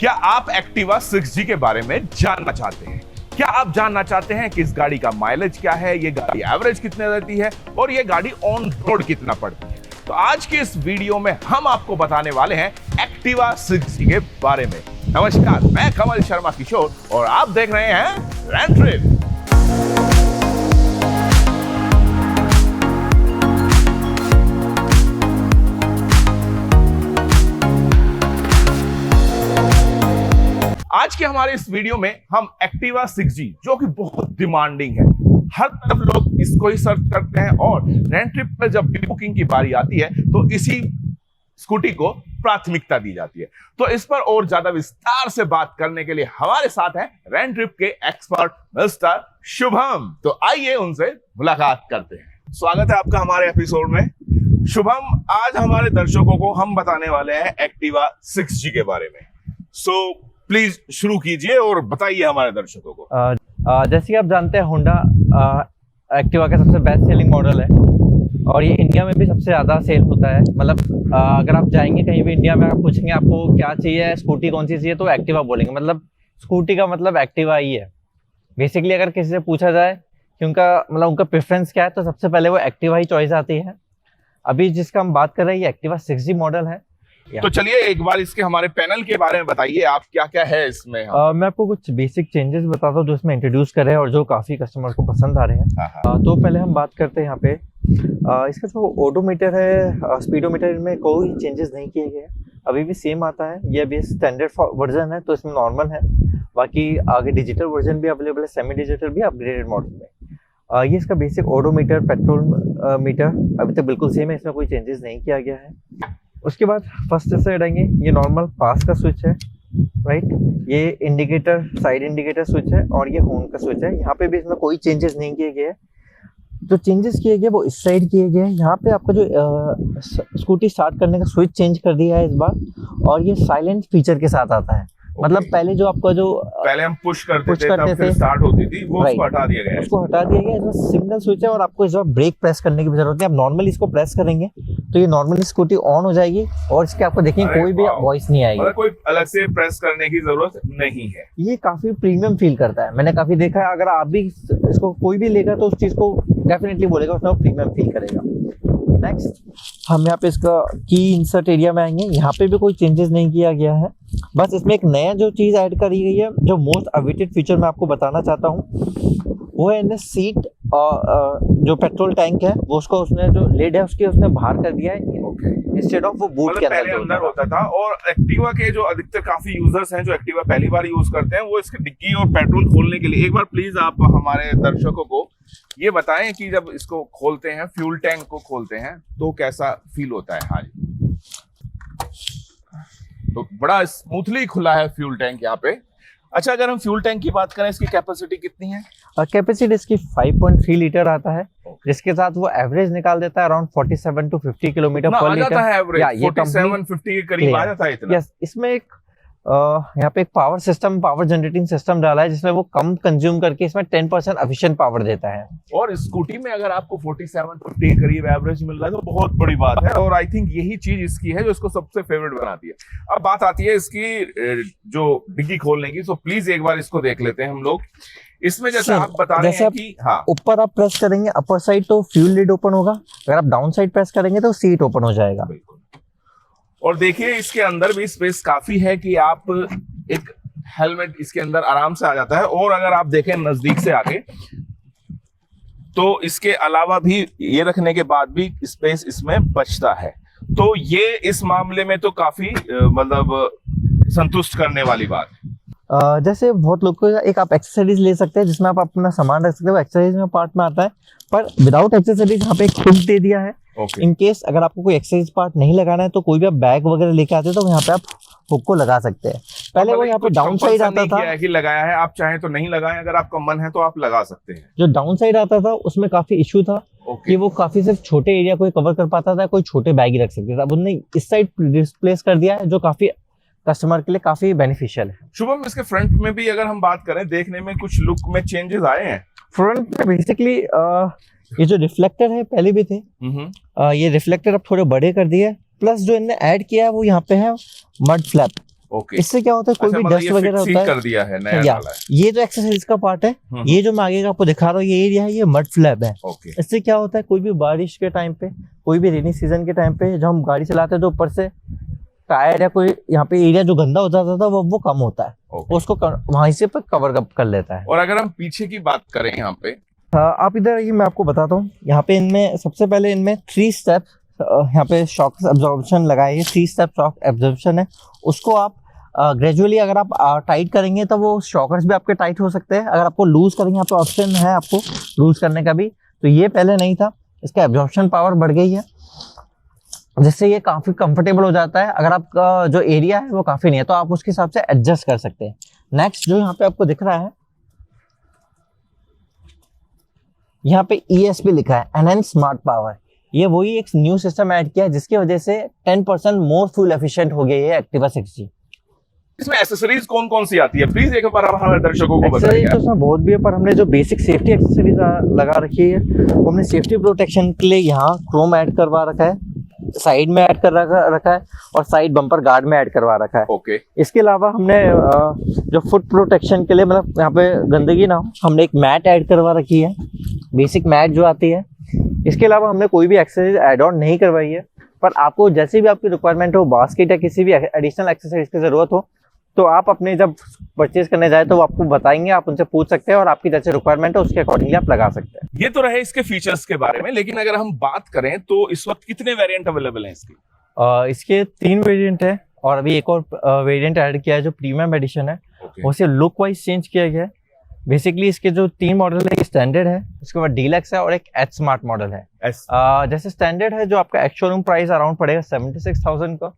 क्या आप Activa 6G के बारे में जानना चाहते हैं? क्या आप जानना चाहते हैं कि इस गाड़ी का माइलेज क्या है, ये गाड़ी एवरेज कितने रहती है और ये गाड़ी ऑन रोड कितना पड़ती है? तो आज के इस वीडियो में हम आपको बताने वाले हैं एक्टिवा 6G के बारे में। नमस्कार, मैं कमल शर्मा किशोर और आप देख रहे हैं रेंट ट्रिप। आज के हमारे इस वीडियो में हम एक्टिवा 6G, जो कि बहुत डिमांडिंग है, हर तरफ लोग इसको ही सर्च करते हैं और रेंट ट्रिप पर जब भी बुकिंग की बारी आती है तो इसी स्कूटी को प्राथमिकता दी जाती है। तो इस पर और ज्यादा विस्तार से बात करने के लिए हमारे साथ हैं रेंट ट्रिप के एक्सपर्ट मिस्टर शुभम। तो आइए उनसे मुलाकात करते हैं। स्वागत है आपका हमारे एपिसोड में। शुभम, आज हमारे दर्शकों को हम बताने वाले हैं एक्टिवा 6G के बारे में। सो प्लीज शुरू कीजिए और बताइए हमारे दर्शकों को। जैसे कि आप जानते हैं, होंडा एक्टिवा का सबसे बेस्ट सेलिंग मॉडल है और ये इंडिया में भी सबसे ज़्यादा सेल होता है। मतलब अगर आप जाएंगे कहीं भी इंडिया में, आप पूछेंगे आपको क्या चाहिए, स्कूटी कौन सी चाहिए, तो एक्टिवा बोलेंगे। मतलब स्कूटी का मतलब एक्टिवा ही है बेसिकली। अगर किसी से पूछा जाए कि उनका प्रेफरेंस क्या है, तो सबसे पहले वो एक्टिवा ही चॉइस आती है। अभी जिसका हम बात कर रहे हैं ये एक्टिवा 6G मॉडल है। तो चलिए एक बार इसके हमारे पैनल के बारे में बताइए, आप क्या क्या है इसमें। मैं आपको कुछ बेसिक चेंजेस बताता हूँ जो इसमें इंट्रोड्यूस कर रहे हैं और जो काफी कस्टमर को पसंद आ रहे हैं। तो पहले हम बात करते हैं यहाँ पे इसका जो ओडोमीटर है, स्पीडोमीटर, इनमें कोई चेंजेस नहीं किए गए, अभी भी सेम आता है। ये अभी स्टैंडर्ड वर्जन है तो इसमें नॉर्मल है। बाकी आगे डिजिटल वर्जन भी अवेलेबल है, सेमी डिजिटल भी अपग्रेडेड मॉडल में। ये इसका बेसिक ओडोमीटर, पेट्रोल मीटर अभी तक बिल्कुल सेम है, इसमें कोई चेंजेस नहीं किया गया है। उसके बाद फर्स्ट से हटाएंगे, ये नॉर्मल पास का स्विच है, राइट। ये इंडिकेटर, साइड इंडिकेटर स्विच है और ये हॉर्न का स्विच है। यहाँ पे भी इसमें कोई चेंजेस नहीं किए गए। जो चेंजेस किए गए वो इस साइड किए गए। यहाँ पे आपका जो स्कूटी स्टार्ट करने का स्विच चेंज कर दिया है इस बार, और ये साइलेंट फीचर के साथ आता है। मतलब पहले जो आपका पहले हम पुश करते थे स्टार्ट होती थी, वो उसको हटा दिया गया है। उसको हटा दिया गया। इसमें सिंगल स्विच है और आपको इस बार ब्रेक प्रेस करने की भी जरूरत है। आप नॉर्मली इसको प्रेस करेंगे तो ये नॉर्मली स्कूटी ऑन हो जाएगी और इसके आपको देखेंगे कोई भी वॉइस नहीं आएगी, कोई अलग से प्रेस करने की जरूरत नहीं है। ये काफी प्रीमियम फील करता है, मैंने काफी देखा है। अगर आप भी इसको कोई भी लेगा तो उस चीज को डेफिनेटली बोलेगा, उसमें प्रीमियम फील करेगा। नेक्स्ट हम यहाँ पे इसका की इंसर्ट एरिया में आएंगे। यहाँ पे भी कोई चेंजेस नहीं किया गया है, बस इसमें एक नया जो चीज ऐड करी गई है, जो मोस्ट अवेटेड फीचर मैं आपको बताना चाहता हूँ, वो है सीट और जो पेट्रोल टैंक है वो उसको उसने जो लेड है उसके उसने बाहर कर दिया है, इंस्टेड ऑफ वो बूट के अंदर होता था। और एक्टिवा के जो अधिकतर काफी यूजर्स हैं जो एक्टिवा पहली बार यूज करते हैं, वो इसके डिक्की और पेट्रोल खोलने के लिए, एक बार प्लीज आप हमारे दर्शकों को ये बताएं कि जब इसको खोलते हैं, फ्यूल टैंक को खोलते हैं, तो कैसा फील होता है। हाँ जी, तो बड़ा स्मूथली खुला है फ्यूल टैंक यहाँ पे। अच्छा, अगर हम फ्यूल टैंक की बात करें, इसकी कैपेसिटी कितनी है? कैपेसिटी इसकी 5.3 लीटर आता है, जिसके साथ वो एवरेज निकाल देता है अराउंड 47 to 50 किलोमीटर पर लीटर। एवरेज 47-50 के करीब आ जाता है इतना। यस, इसमें एक यहाँ पे एक पावर जनरेटिंग सिस्टम डाला है जिसमें वो कम कंज्यूम करके इसमें 10% एफिशिएंट पावर देता है। और स्कूटी में अगर आपको 47-50 के करीब एवरेज मिल रहा है तो बहुत बड़ी बात है, और आई थिंक यही चीज इसकी है जो इसको सबसे फेवरेट बनाती है। अब बात आती है इसकी जो डिग्गी खोलने की, तो प्लीज एक बार इसको देख लेते हैं हम लोग। इसमें जैसे आप बता रहे हैं कि हाँ, ऊपर आप प्रेस करेंगे अपर साइड तो फ्यूल लिड ओपन होगा, अगर आप डाउन साइड प्रेस करेंगे तो सीट ओपन हो जाएगा। बिल्कुल। और देखिए इसके अंदर भी स्पेस काफी है कि आप एक हेलमेट इसके अंदर आराम से आ जाता है। और अगर आप देखें नजदीक से आके, तो इसके अलावा भी ये रखने के बाद भी स्पेस इसमें बचता है। तो ये इस मामले में तो काफी मतलब संतुष्ट करने वाली बात है। जैसे बहुत लोग को एक आप एक्सेसरीज ले सकते हैं जिसमें आप अपना सामान रख सकते हो, एक्सेसरीज में पार्ट में आता है, पर विदाउट एक्सेसरीज यहाँ पे एक हुक दे दिया है। इन केस अगर आपको कोई एक्सेसरीज पार्ट नहीं लगाना है तो कोई भी आप बैग वगैरह लेके आते हैं तो यहाँ पे आप हुक को लगा सकते हैं। पहले वो यहाँ पे डाउन साइड आता था कि लगाया है, आप चाहें तो नहीं लगाएं, अगर आपका मन है तो आप लगा सकते हैं। जो डाउन साइड आता था उसमें काफी इश्यू था कि वो काफी सिर्फ छोटे एरिया को कवर कर पाता था, कोई छोटे बैग ही रख सकते थे। अब उन्होंने इस साइड डिस्प्लेस कर दिया है जो काफी कस्टमर के लिए काफी बेनिफिशियल है। शुभम, इसके फ्रंट में भी अगर हम बात करें, देखने में कुछ लुक में चेंजेस आए हैं। फ्रंट में बेसिकली ये जो रिफ्लेक्टर है पहले भी थे, ये रिफ्लेक्टर अब थोड़े बड़े कर दिए, प्लस जो इन्होंने ऐड किया है वो यहाँ पे है मड फ्लैप। ओके। इससे क्या होता है, कोई भी मतलब डस्ट ये वगैरह fix ही होता है कर दिया है, नया या डाला है। ये जो एक्सेसरीज का पार्ट है, ये जो मैं आगे का आपको दिखा रहा हूँ, ये एरिया है, ये मड फ्लैप है। ओके। इससे क्या होता है, कोई भी बारिश के टाइम पे, कोई भी रेनी सीजन के टाइम पे जब हम गाड़ी चलाते हैं तो ऊपर से टायर या कोई यहाँ पे एरिया जो गंदा हो जाता था वो कम होता है, उसको वहीं से कवर कर लेता है। और अगर हम पीछे की बात करें यहाँ पे, आप इधर आइए, मैं आपको बताता हूँ। यहाँ पे इनमें सबसे पहले इनमें 3 स्टेप यहाँ पे शॉक एब्जॉर्प्शन लगाए है, 3 स्टेप शॉक एब्जॉर्प्शन है। उसको आप ग्रेजुअली अगर आप टाइट करेंगे तो वो शॉकर्स भी आपके टाइट हो सकते हैं। अगर आपको लूज करेंगे, यहाँ पे ऑप्शन है आपको लूज करने का भी, तो ये पहले नहीं था। इसका एब्जॉर्प्शन पावर बढ़ गई है, जिससे ये काफ़ी कंफर्टेबल हो जाता है। अगर आपका जो एरिया है वो काफ़ी नहीं है तो आप उसके हिसाब से एडजस्ट कर सकते हैं। नेक्स्ट जो यहाँ पे आपको दिख रहा है, यहाँ पे ESP लिखा है, एनहांस स्मार्ट पावर। ये वही एक न्यू सिस्टम ऐड किया है जिसकी वजह से 10% मोर फ्यूल एफिशिएंट हो गई है एक्टिवा 6G। इसमें एक्सेसरीज कौन कौन सी आती है, प्लीज एक बार हमारे दर्शकों को एक्सेसरीज बताइए। तो इसमें बहुत भी है, पर हमने जो बेसिक सेफ्टी एक्सेसरीज लगा रखी है वो हमने सेफ्टी प्रोटेक्शन के लिए यहाँ क्रोम ऐड करवा रखा है, साइड में ऐड कर रखा है और साइड बम्पर गार्ड में ऐड करवा रखा है। ओके। इसके अलावा हमने जो फुट प्रोटेक्शन के लिए, मतलब यहाँ पे गंदगी ना हो, हमने एक मैट ऐड करवा रखी है, बेसिक मैट जो आती है। इसके अलावा हमने कोई भी एक्सेसरीज ऐड ऑन नहीं करवाई है, पर आपको जैसी भी आपकी रिक्वायरमेंट हो, बास्केट या किसी भी एडिशनल एक्सेसरीज की जरूरत हो तो आप अपने जब परचेज करने जाए तो वो आपको बताएंगे, आप उनसे पूछ सकते हैं और आपकी जैसे रिक्वायरमेंट है उसके अकॉर्डिंगली आप लगा सकते हैं। ये तो रहे इसके फीचर्स के बारे में, लेकिन अगर हम बात करें तो इस वक्त कितने वेरिएंट अवेलेबल हैं इसके? इसके 3 वेरिएंट है और अभी एक और वेरिएंट ऐड किया है जो प्रीमियम एडिशन है। उसे लुक वाइज चेंज किया गया है। बेसिकली इसके जो 3 मॉडल है, एक स्टैंडर्ड है, उसके बाद डीलक्स है और एक एच स्मार्ट मॉडल है। जैसे स्टैंडर्ड है जो आपका एक्स शोरूम प्राइस अराउंड पड़ेगा 76,000 का,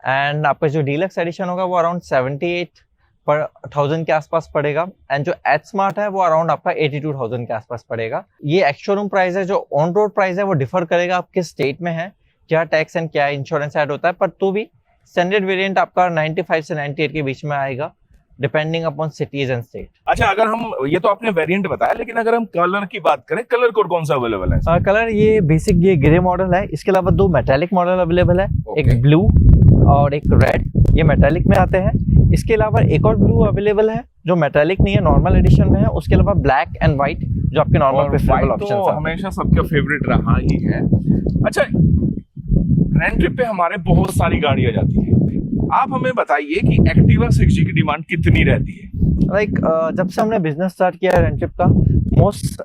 एंड आपका जो डीलक्स एडिशन होगा वो अराउंड 78,000 के आसपास पड़ेगा, एंड जो एच स्मार्ट है वो अराउंड आपका 82,000 के आसपास पड़ेगा। ये एक्स शोरूम प्राइस है। जो ऑन रोड प्राइस है वो डिफर करेगा आप किस स्टेट में है, क्या टैक्स एंड क्या इंश्योरेंस ऐड होता है, पर तो भी स्टैंडर्ड वेरिएंट आपका 95 से 98 के बीच में आएगा, depending upon cities and state. अच्छा, अगर हम, ये तो आपने वेरिएंट बताया, लेकिन अगर हम कलर की बात करें, कलर कोड कौन सा अवेलेबल है? कलर ये बेसिक ये ग्रे मॉडल है। इसके अलावा 2 मेटालिक मॉडल अवेलेबल है, एक ब्लू और एक रेड, ये मेटालिक में आते हैं। इसके अलावा एक और ब्लू अवेलेबल है जो मेटालिक नहीं है, नॉर्मल एडिशन में है। उसके अलावा ब्लैक एंड व्हाइट जो आपके नॉर्मल प्रेफरेबल ऑप्शन है, हमेशा सबका फेवरेट रहा ही है। अच्छा, रेंट ट्रिप पे हमारे बहुत सारी गाड़ियां जाती हैं, आप हमें बताइए कि एक्टिवा 6G की डिमांड कितनी रहती है? जब से हमने बिजनेस स्टार्ट किया है रेंट ट्रिप का, मोस्ट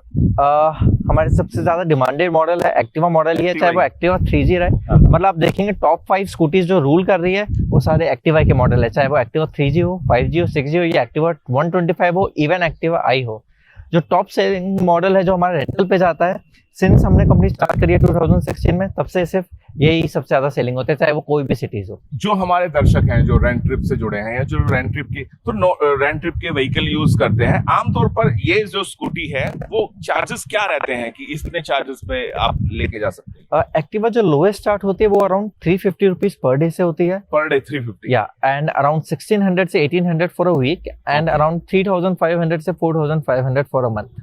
हमारे सबसे ज्यादा डिमांडेड मॉडल है एक्टिवा मॉडल ही है, चाहे वो एक्टिवा 3G रहे। मतलब आप देखेंगे टॉप 5 स्कूटीज जो रूल कर रही है वो सारे एक्टिवा के मॉडल है, चाहे वो एक्टिवा 3G हो, 5G हो, 6G हो, या एक्टिवा 125 हो, इवन एक्टिवा आई हो। जो टॉप सेलिंग मॉडल है जो हमारे रेंटल पे जाता है, सिंस हमने कंपनी स्टार्ट करी है 2016 में, तब से सिर्फ यही सबसे ज्यादा सेलिंग होते हैं, चाहे वो कोई भी सिटीज हो। जो हमारे दर्शक हैं जो रेंट ट्रिप से जुड़े हैं या जो रेंट ट्रिप के व्हीकल यूज करते हैं, आमतौर पर ये जो स्कूटी है वो चार्जेस क्या रहते हैं कि इतने चार्जेस पे आप लेके जा सकते हैं? एक्टिवा जो लोएस्ट स्टार्ट होती है वो अराउंड 350 रुपीज पर डे से होती है। Per day 350? या एंड अराउंड 1600 से 1800 for a week, and around 3500 से 4500 फॉर अ मंथ।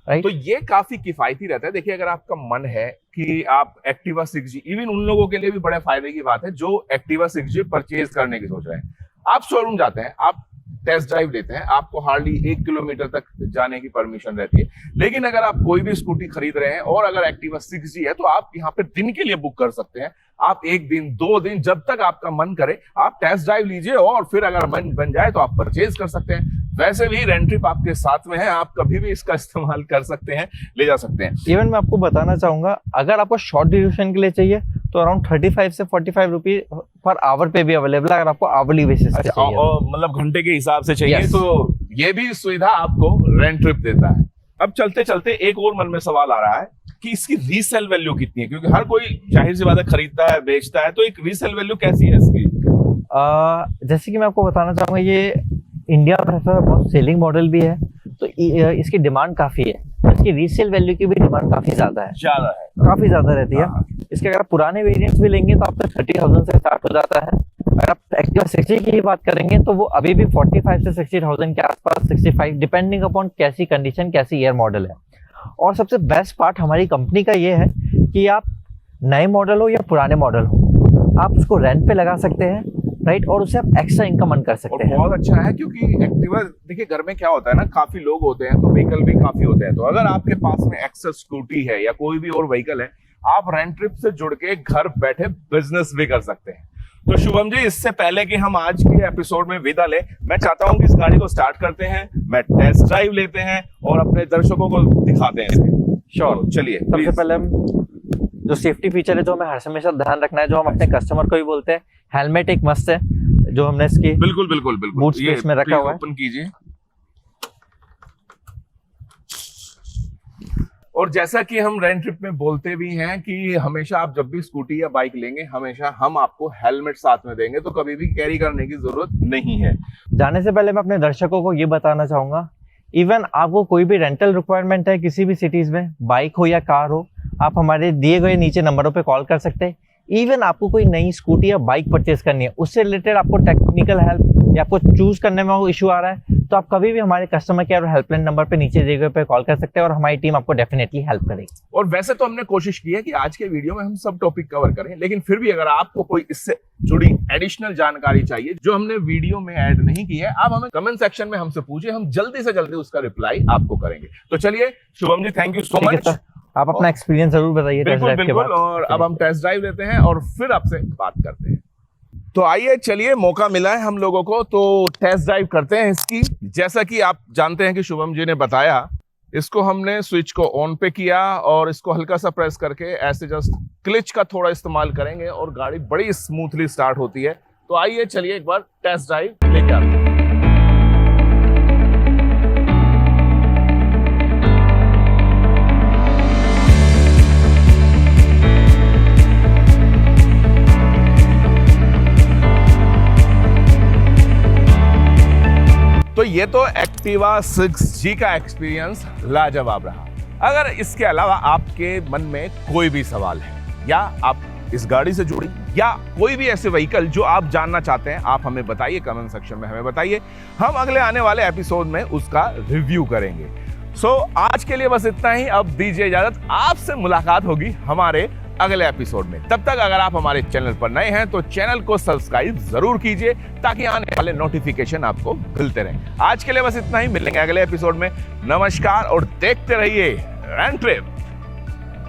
राइट, तो ये काफी किफायती रहता है। देखिए, अगर आपका मन है कि आप एक्टिवा 6G, इवन उन लोगों के लिए भी बड़े फायदे की बात है जो एक्टिवा 6G परचेज करने की सोच रहे हैं, आप शोरूम जाते हैं, आप टेस्ट ड्राइव लेते हैं, आपको हार्डली 1 किलोमीटर तक जाने की परमिशन रहती है। लेकिन अगर आप कोई भी स्कूटी खरीद रहे हैं और अगर एक्टिवा 6G है तो आप यहाँ पे दिन के लिए बुक कर सकते हैं। आप 1 दिन 2 दिन जब तक आपका मन करे आप टेस्ट ड्राइव लीजिए और फिर अगर मन बन जाए तो आप परचेज कर सकते हैं। वैसे भी रेंट ट्रिप आपके साथ में है, आप कभी भी इसका इस्तेमाल कर सकते हैं, ले जा सकते हैं। इवन मैं आपको बताना चाहूंगा, अगर आपको शॉर्ट ड्यूरेशन के लिए चाहिए तो अराउंड 35 से 45 रुपीज पर आवर पे भी अवेलेबल है, अगर आपको आवरली बेसिस पे चाहिए, मतलब घंटे के हिसाब से चाहिए। Yes. तो ये भी सुविधा आपको रेंट ट्रिप देता है। अब चलते चलते एक और मन में सवाल आ रहा है कि इसकी रीसेल वैल्यू कितनी है, क्योंकि हर कोई जाहिर सी बात है खरीदता है, बेचता है, तो एक रीसेल वैल्यू कैसी है इसकी? जैसे कि मैं आपको बताना चाहूंगा, ये इंडिया में बहुत सेलिंग मॉडल भी है, तो इसकी डिमांड काफी है, तो इसकी रीसेल वैल्यू की भी डिमांड काफी ज्यादा है, काफी ज्यादा रहती है। इसके अगर आप पुराने वेरिएंट्स भी लेंगे तो आपका 30,000 से स्टार्ट हो जाता है। अगर आप एक्टिवा 6G की बात करेंगे तो वो अभी भी 45 से 60,000 के आसपास, 65 डिपेंडिंग अपॉन कैसी कंडीशन, कैसी ईयर मॉडल है। और सबसे बेस्ट पार्ट हमारी कंपनी का ये है कि आप नए मॉडल हो या पुराने मॉडल हो, आप उसको रेंट पे लगा सकते हैं, राइट, और उससे आप एक्स्ट्रा इनकम अर्न कर सकते हैं। बहुत अच्छा है, क्योंकि एक्टिवा देखिए घर में क्या होता है ना, काफी लोग होते हैं तो व्हीकल भी काफी होते हैं, तो अगर आपके पास में एक्सेस स्कूटी है या कोई भी और व्हीकल है, आप रेंट ट्रिप से जुड़ के घर बैठे बिजनेस भी कर सकते हैं। तो शुभम जी, इससे पहले कि हम आज के एपिसोड में विदा लें, मैं चाहता हूं कि इस गाड़ी को स्टार्ट करते हैं, मैं टेस्ट ड्राइव लेते हैं और अपने दर्शकों को दिखाते हैं। श्योर, चलिए। सबसे पहले हम जो सेफ्टी फीचर है जो हमें हर हमेशा ध्यान रखना है, जो हम अपने कस्टमर को भी बोलते हैं, हेलमेट एक मस्ट है, जो हमने इसकी बिल्कुल बिल्कुल बिल्कुल बूट स्पेस में रखा हुआ है। ओपन कीजिए। और जैसा कि हम रेंट ट्रिप में बोलते भी हैं कि हमेशा आप जब भी स्कूटी या बाइक लेंगे, हमेशा हम आपको हेलमेट साथ में देंगे, तो कभी भी कैरी करने की जरूरत नहीं है। जाने से पहले मैं अपने दर्शकों को ये बताना चाहूंगा, इवन आपको कोई भी रेंटल रिक्वायरमेंट है किसी भी सिटीज में, बाइक हो या कार हो, आप हमारे दिए गए नीचे नंबरों पे कॉल कर सकते हैं। इवन आपको कोई नई स्कूटी या बाइक परचेज करनी है, उससे रिलेटेड आपको टेक्निकल हेल्प या आपको चूज करने में वो इशू आ रहा है, तो आप कभी भी हमारे कस्टमर केयर और हेल्पलाइन नंबर पे नीचे दिए गए पे कॉल कर सकते हैं और हमारी टीम आपको डेफिनेटली हेल्प करेगी। और वैसे तो हमने कोशिश की है कि आज के वीडियो में हम सब टॉपिक कवर करें, लेकिन फिर भी अगर आपको कोई इससे जुड़ी एडिशनल जानकारी चाहिए जो हमने वीडियो में ऐड नहीं की है, आप हमें कमेंट सेक्शन में हमसे पूछिए, हम जल्दी से जल्दी उसका रिप्लाई आपको करेंगे। तो चलिए Shubham ji, thank you so much. आप अपना एक्सपीरियंस जरूर बताइए टेस्ट बिल्कुल ड्राइव के बाद। बिल्कुल। और अब हम टेस्ट ड्राइव लेते हैं और फिर आपसे बात करते हैं। तो आइए, चलिए, मौका मिला है हम लोगों को, तो टेस्ट ड्राइव करते हैं इसकी। जैसा कि आप जानते हैं कि शुभम जी ने बताया, इसको हमने स्विच को ऑन पे किया और इसको हल्का सा प्रेस करके ऐसे जस्ट क्लिच का थोड़ा इस्तेमाल करेंगे और गाड़ी बड़ी स्मूथली स्टार्ट होती है। तो आइए, चलिए एक बार टेस्ट ड्राइव लेके आते हैं। तो ये तो एक्टिवा 6G का एक्सपीरियंस लाजवाब रहा। अगर इसके अलावा आपके मन में कोई भी सवाल है या आप इस गाड़ी से जुड़ी या कोई भी ऐसे व्हीकल जो आप जानना चाहते हैं, आप हमें बताइए, कमेंट सेक्शन में हमें बताइए, हम अगले आने वाले एपिसोड में उसका रिव्यू करेंगे। आज के लिए बस इतना ही। अब दीजिए इजाजत, आपसे मुलाकात होगी हमारे अगले एपिसोड में। तब तक अगर आप हमारे चैनल पर नए हैं तो चैनल को सब्सक्राइब जरूर कीजिए ताकि आने वाले नोटिफिकेशन आपको मिलते रहें। आज के लिए बस इतना ही, मिलेंगे अगले एपिसोड में। नमस्कार और देखते रहिए रेंट ट्रिप।